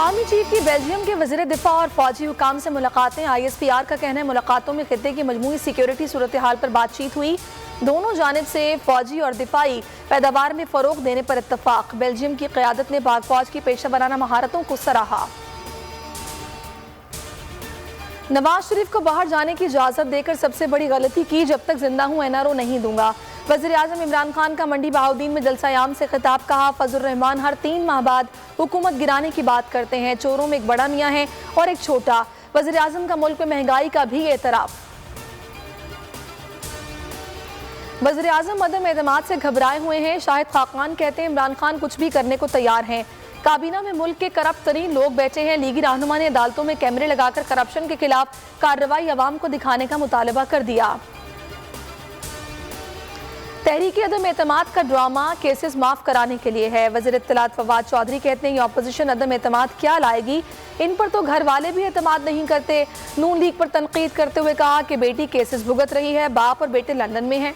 Army chief की Belgium के वज़ीर दिफा और फौजी हुकाम से मुलाकातें। ISPR का कहना है मुलाकातों में खित्ते की मजमूई सिक्योरिटी सूरत हाल पर बातचीत हुई। दोनों जानिब से फौजी और दिफाई पैदावार में फ़रोग देने पर इत्तफाक। बेल्जियम की क़यादत ने पाक फौज की पेशा वराना महारतों को सराहा। नवाज शरीफ को बाहर जाने की इजाज़त देकर सबसे बड़ी गलती की, जब तक जिंदा हूँ NRO नहीं दूंगा। वज़ीर आज़म इमरान खान का मंडी बहाउद्दीन में जलसा-ए-आम से खिताब। कहा, फजल रहमान हर 3 माह बाद हुकूमत गिराने की बात करते हैं। चोरों में एक बड़ा मियाँ है और एक छोटा। वज़ीर आज़म का मुल्क में महंगाई का भी एतराफ़। वज़ीर आज़म अदम एतमाद से घबराए हुए हैं। शाहिद खाकान कहते हैं इमरान खान कुछ भी करने को तैयार हैं। काबीना में मुल्क के करप्ट तरीन लोग बैठे हैं। लीगी रहनुमा ने अदालतों में कैमरे लगाकर करप्शन के खिलाफ कार्रवाई अवाम को दिखाने का मुतालबा कर दिया। तहरीक अदम एतमाद का ड्रामा केसेस माफ कराने के लिए है। वज़ीर इत्तलात फवाद चौधरी कहते हैं ये ऑपोजिशन अदम एतमाद क्या लाएगी, इन पर तो घर वाले भी एतमाद नहीं करते। नून लीग पर तनकीद करते हुए कहा कि बेटी केसेस भुगत रही है, बाप और बेटे लंदन में हैं।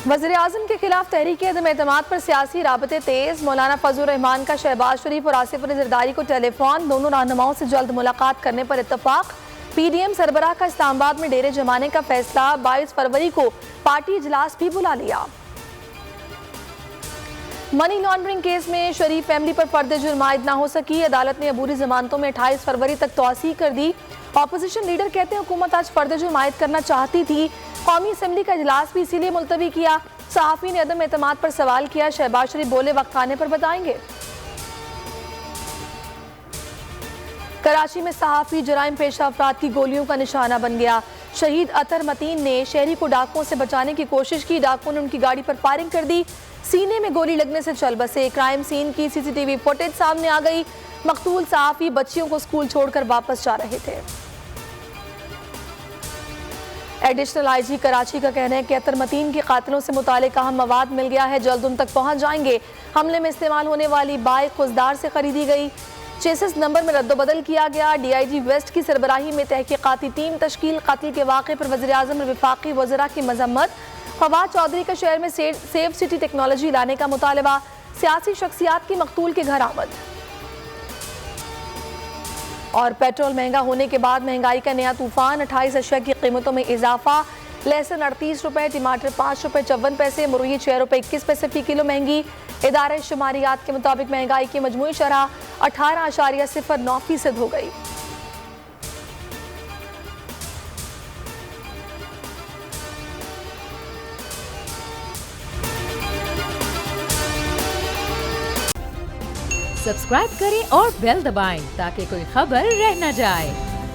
वज़ीर आज़म के खिलाफ तहरीक अदम एतमाद पर सियासी राबते तेज। मौलाना फजल रहमान का शहबाज शरीफ और आसिफ अली जरदारी को टेलीफोन। दोनों रहनुमाओं से जल्द मुलाकात करने पर इत्तफाक। PDM सरबराह का इस्लामाबाद में डेरे जमाने का फैसला। 22 फरवरी को पार्टी इजलास भी बुला लिया। मनी लॉन्ड्रिंग केस में शरीफ फैमिली पर फर्द जुर्म आयद ना हो सकी। अदालत ने अबूरी जमानतों में 28 फरवरी तक तौसीह कर दी। ऑपोजिशन लीडर कहते हैं हुकूमत आज फर्द जुर्म आयद करना चाहती थी। कौमी असम्बली का इजलास भी इसीलिए मुलतवी किया। सहाफ़ी ने अदम एतमाद पर सवाल किया। शहबाज शरीफ बोले वक्त आने पर बताएंगे। कराची में सहाफ़ी जराइम पेशा अफराद की गोलियों का निशाना बन गया। शहीद अतर मतीन ने शहरी को डाकुओं से बचाने की कोशिश की। डाकुओं ने उनकी गाड़ी पर फायरिंग कर दी। सीने में गोली लगने से चल बसे। क्राइम सीन की CCTV फुटेज सामने आ गई। मकतूल सहाफ़ी बच्चियों को स्कूल छोड़कर वापस जा रहे थे। एडिशनल IG कराची का कहना है कि अतर मतीन के कातिलों से मुतालिक अहम मवाद मिल गया है, जल्द उन तक पहुंच जाएंगे। हमले में इस्तेमाल होने वाली बाइक खुजदार से खरीदी गई। चेसिस नंबर में रद्दबदल किया गया। DIG वेस्ट की सरबराही में तहकीकाती टीम तश्कील। कत्ल के वाक़े पर वज़ीर आज़म और वफाकी वज़रा की मजम्मत। फवाद चौधरी का शहर में सेफ सिटी टेक्नोलॉजी लाने का मुतालबा। सियासी शख्सियात की मकतूल के घर आमद। और पेट्रोल महंगा होने के बाद महंगाई का नया तूफान। 28 अशिया की कीमतों में इजाफा। लहसुन 38 रुपए, टमाटर 5 रुपए 54 पैसे, मुर्गी 6 रुपए 21 पैसे फी किलो महंगी। इदारे शुमारियात के मुताबिक महंगाई की मजमूई शरह 18.09% हो गई। सब्सक्राइब करें और बेल दबाएं ताकि कोई खबर रह न जाए।